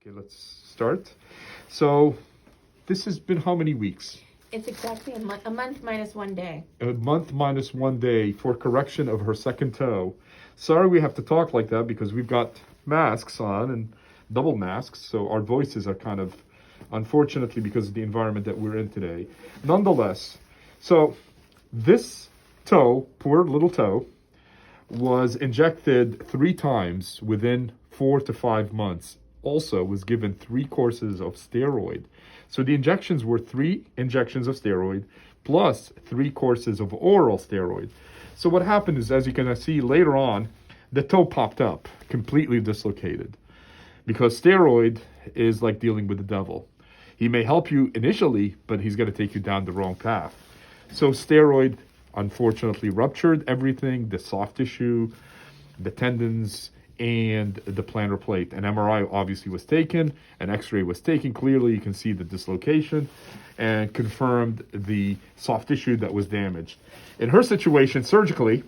Okay, let's start. So this has been how many weeks? It's exactly a month minus 1 day. A month minus 1 day for correction of her second toe. Sorry we have to talk like that because we've got masks on and double masks, so our voices are kind of, unfortunately, because of the environment that we're in today. Nonetheless, so this toe, poor little toe, was injected 3 times within 4 to 5 months. Also was given 3 courses of steroid. So the injections were 3 injections of steroid plus 3 courses of oral steroid. So what happened is, as you can see later on, the toe popped up, completely dislocated. Because steroid is like dealing with the devil. He may help you initially, but he's going to take you down the wrong path. So steroid, unfortunately, ruptured everything, the soft tissue, the tendons, and the plantar plate. An MRI obviously was taken, an x-ray was taken. Clearly you can see the dislocation and confirmed the soft tissue that was damaged. In her situation, surgically,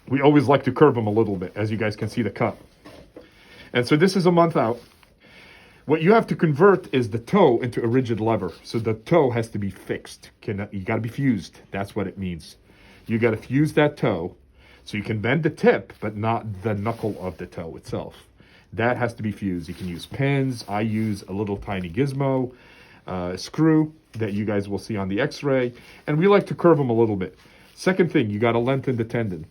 we always like to curve them a little bit, as you guys can see the cut. And so this is a month out. What you have to convert is the toe into a rigid lever. So the toe has to be fixed. You got to be fused. That's what it means. You got to fuse that toe so you can bend the tip, but not the knuckle of the toe itself. That has to be fused. You can use pins. I use a little tiny gizmo screw that you guys will see on the x-ray. And we like to curve them a little bit. Second thing, you got to lengthen the tendon.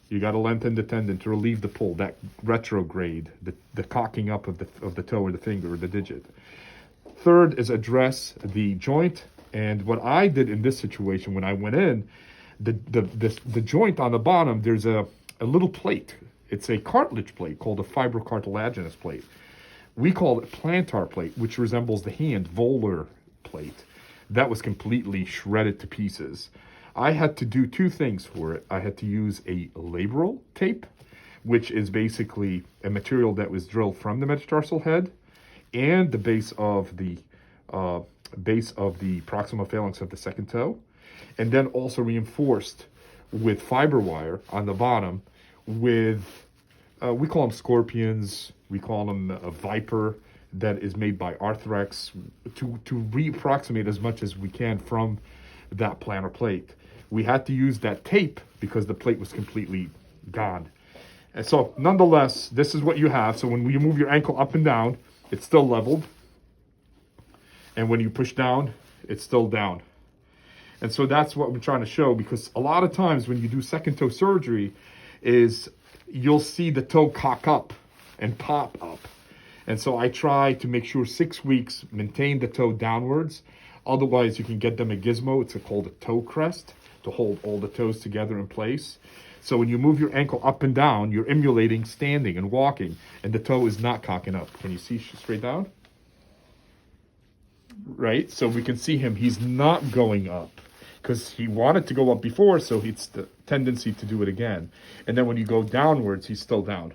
You got to lengthen the tendon to relieve the pull, that retrograde, the cocking up of the toe or the finger or the digit. Third is address the joint. And what I did in this situation when I went in, the joint on the bottom, there's a little plate. It's a cartilage plate called a fibrocartilaginous plate. We call it plantar plate, which resembles the hand volar plate. That was completely shredded to pieces. I had to do 2 things for it. I had to use a labral tape, which is basically a material that was drilled from the metatarsal head and the base of the proximal phalanx of the second toe, and then also reinforced with fiber wire on the bottom with, we call them scorpions, we call them a viper, that is made by Arthrex to re-approximate as much as we can from that plantar plate. We had to use that tape because the plate was completely gone. And so nonetheless, this is what you have. So when you move your ankle up and down, it's still leveled. And when you push down, it's still down. And so that's what we're trying to show, because a lot of times when you do second toe surgery is you'll see the toe cock up and pop up. And so I try to make sure 6 weeks, maintain the toe downwards. Otherwise, you can get them a gizmo. It's called a toe crest to hold all the toes together in place. So when you move your ankle up and down, you're emulating standing and walking, and the toe is not cocking up. Can you see straight down? Right? So we can see him. He's not going up because he wanted to go up before, so it's the tendency to do it again. And then when you go downwards, he's still down.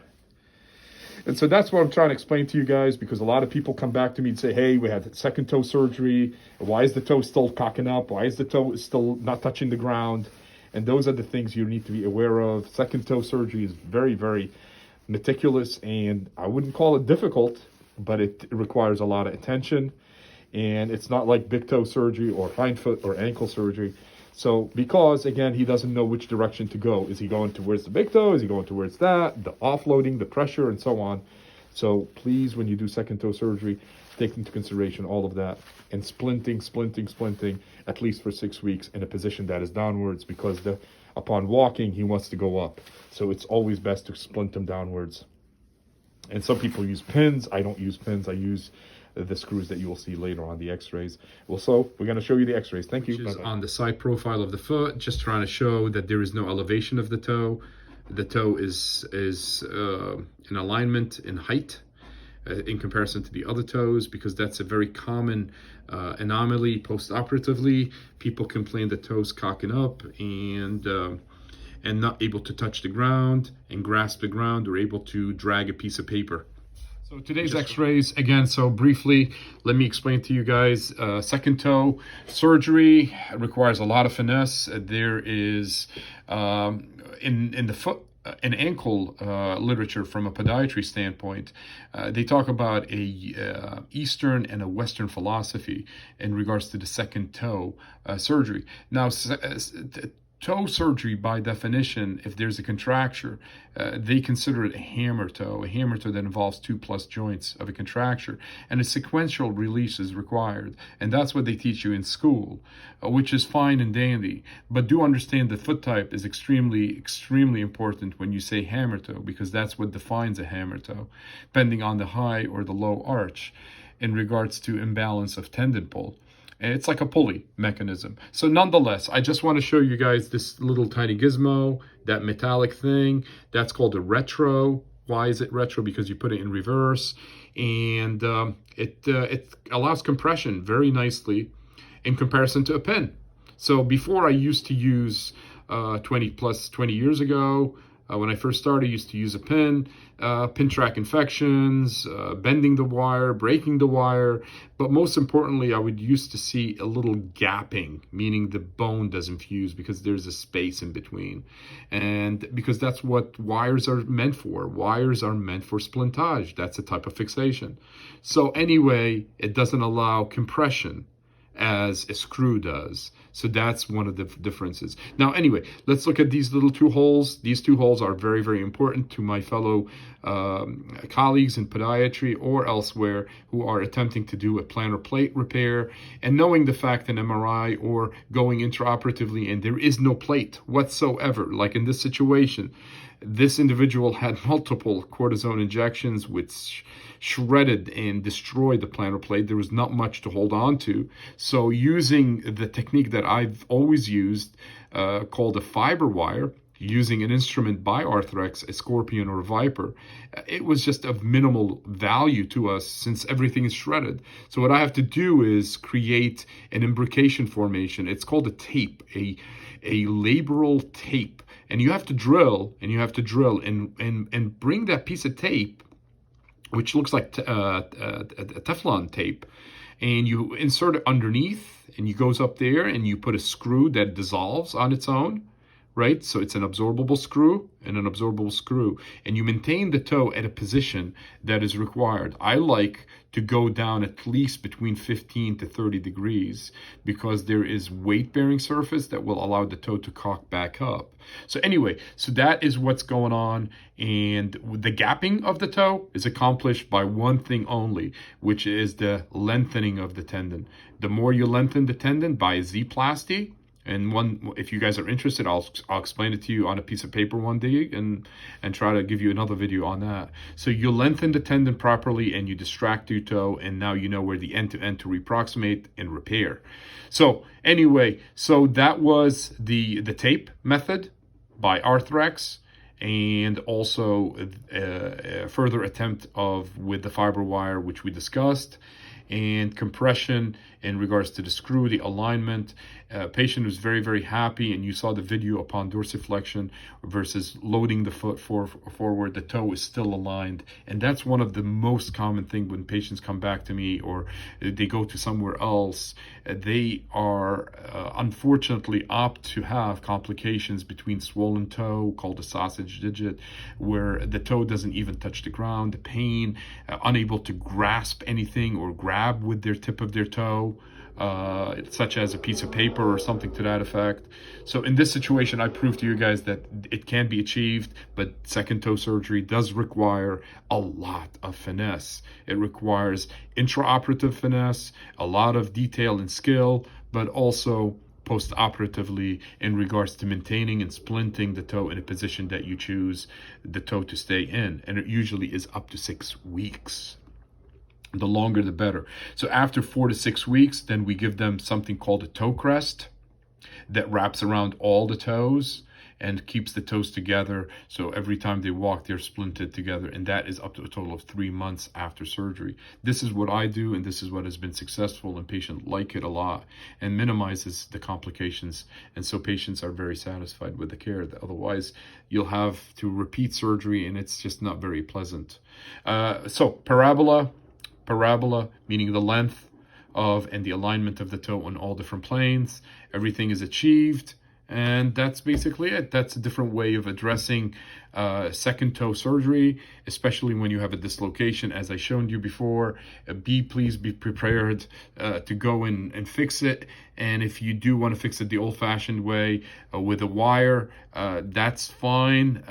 And so that's what I'm trying to explain to you guys, because a lot of people come back to me and say, hey, we had second toe surgery. Why is the toe still cocking up? Why is the toe still not touching the ground? And those are the things you need to be aware of. Second toe surgery is very, very meticulous, and I wouldn't call it difficult, but it requires a lot of attention. And it's not like big toe surgery or hindfoot or ankle surgery. So because, again, he doesn't know which direction to go. Is he going towards the big toe? Is he going towards that? The offloading, the pressure, and so on. So please, when you do second toe surgery, take into consideration all of that. And splinting, at least for 6 weeks in a position that is downwards, because upon walking, he wants to go up. So it's always best to splint him downwards. And some people use pins. I don't use pins. I use the screws that you will see later on the x-rays. Well, so we're going to show you the x-rays. Thank you. Which is on the side profile of the foot, just trying to show that there is no elevation of the toe. The toe is in alignment in height in comparison to the other toes, because that's a very common anomaly post-operatively. People complain the toes cocking up and not able to touch the ground and grasp the ground, or able to drag a piece of paper. So today's x-rays, again, so briefly, let me explain to you guys. Second toe surgery requires a lot of finesse. There is, in the foot, an ankle literature from a podiatry standpoint, they talk about a Eastern and a Western philosophy in regards to the second toe surgery. Now, toe surgery, by definition, if there's a contracture, they consider it a hammer toe that involves 2+ joints of a contracture, and a sequential release is required. And that's what they teach you in school, which is fine and dandy. But do understand that foot type is extremely, extremely important when you say hammer toe, because that's what defines a hammer toe, depending on the high or the low arch in regards to imbalance of tendon pull. It's like a pulley mechanism. So nonetheless, I just want to show you guys this little tiny gizmo, that metallic thing. That's called a retro. Why is it retro? Because you put it in reverse, and it allows compression very nicely in comparison to a pin. So before, I used to use 20 years ago, when I first started, I used to use a pin track infections, bending the wire, breaking the wire. But most importantly, I would used to see a little gapping, meaning the bone doesn't fuse because there's a space in between. And because that's what wires are meant for. Wires are meant for splintage. That's a type of fixation. So anyway, it doesn't allow compression as a screw does. So that's one of the differences. Now, anyway, let's look at these little 2 holes. These 2 holes are very, very important to my fellow colleagues in podiatry or elsewhere who are attempting to do a plantar plate repair, and knowing the fact in MRI or going intraoperatively and there is no plate whatsoever, like in this situation. This individual had multiple cortisone injections which shredded and destroyed the plantar plate. There was not much to hold on to. So using the technique that I've always used, called a fiber wire, using an instrument by Arthrex, a Scorpion or a Viper, it was just of minimal value to us since everything is shredded. So what I have to do is create an imbrication formation. It's called a tape, a labral tape. And you have to drill, and and bring that piece of tape, which looks like a Teflon tape, and you insert it underneath, and it goes up there, and you put a screw that dissolves on its own, right? So it's an absorbable screw and an absorbable screw, and you maintain the toe at a position that is required. I like to go down at least between 15 to 30 degrees because there is weight-bearing surface that will allow the toe to cock back up. So anyway, so that is what's going on, and the gapping of the toe is accomplished by one thing only, which is the lengthening of the tendon. The more you lengthen the tendon by Z-plasty, and if you guys are interested, I'll explain it to you on a piece of paper one day and try to give you another video on that. So you lengthen the tendon properly and you distract your toe, and now you know where the end to reproximate and repair. So anyway, so that was the tape method by Arthrex, and also a further attempt with the fiber wire, which we discussed, and compression in regards to the screw, the alignment. Patient was very, very happy, and you saw the video upon dorsiflexion versus loading the foot forward. The toe is still aligned, and that's one of the most common thing when patients come back to me or they go to somewhere else. They are unfortunately opt to have complications between swollen toe, called a sausage digit, where the toe doesn't even touch the ground, the pain, unable to grasp anything or grab with their tip of their toe, such as a piece of paper or something to that effect. So in this situation, I proved to you guys that it can be achieved, but second toe surgery does require a lot of finesse. It requires intraoperative finesse, a lot of detail and skill, but also post-operatively in regards to maintaining and splinting the toe in a position that you choose the toe to stay in. And it usually is up to 6 weeks. The longer, the better. So after 4 to 6 weeks, then we give them something called a toe crest that wraps around all the toes and keeps the toes together. So every time they walk, they're splinted together. And that is up to a total of 3 months after surgery. This is what I do, and this is what has been successful, and patients like it a lot and minimizes the complications. And so patients are very satisfied with the care. Otherwise, you'll have to repeat surgery, and it's just not very pleasant. So parabola, meaning the length of and the alignment of the toe on all different planes. Everything is achieved, And that's basically it. That's a different way of addressing second toe surgery, especially when you have a dislocation, as I showed you before. Please be prepared to go in and fix it. And if you do want to fix it the old-fashioned way with a wire, that's fine.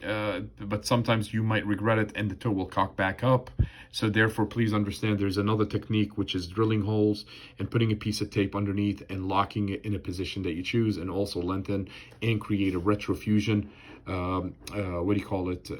But sometimes you might regret it and the toe will cock back up. So therefore, please understand there's another technique, which is drilling holes and putting a piece of tape underneath and locking it in a position that you choose, and also lengthen and create a retrofusion. What do you call it?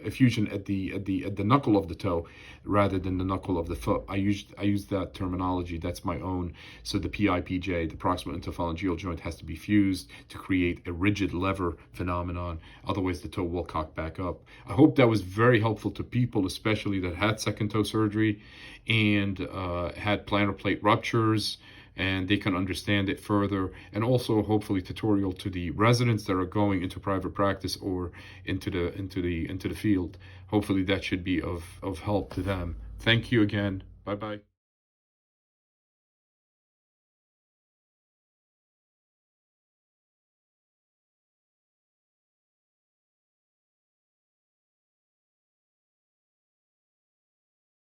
A fusion at the knuckle of the toe rather than the knuckle of the foot. I use that terminology. That's my own. So the PIPJ, the proximal interphalangeal joint, has to be fused to create a rigid lever phenomenon. Otherwise, the toe will cock back up. I hope that was very helpful to people, especially that had second toe surgery and had plantar plate ruptures, and they can understand it further, and also hopefully tutorial to the residents that are going into private practice or into the field. Hopefully that should be of help to them. Thank you again. Bye bye.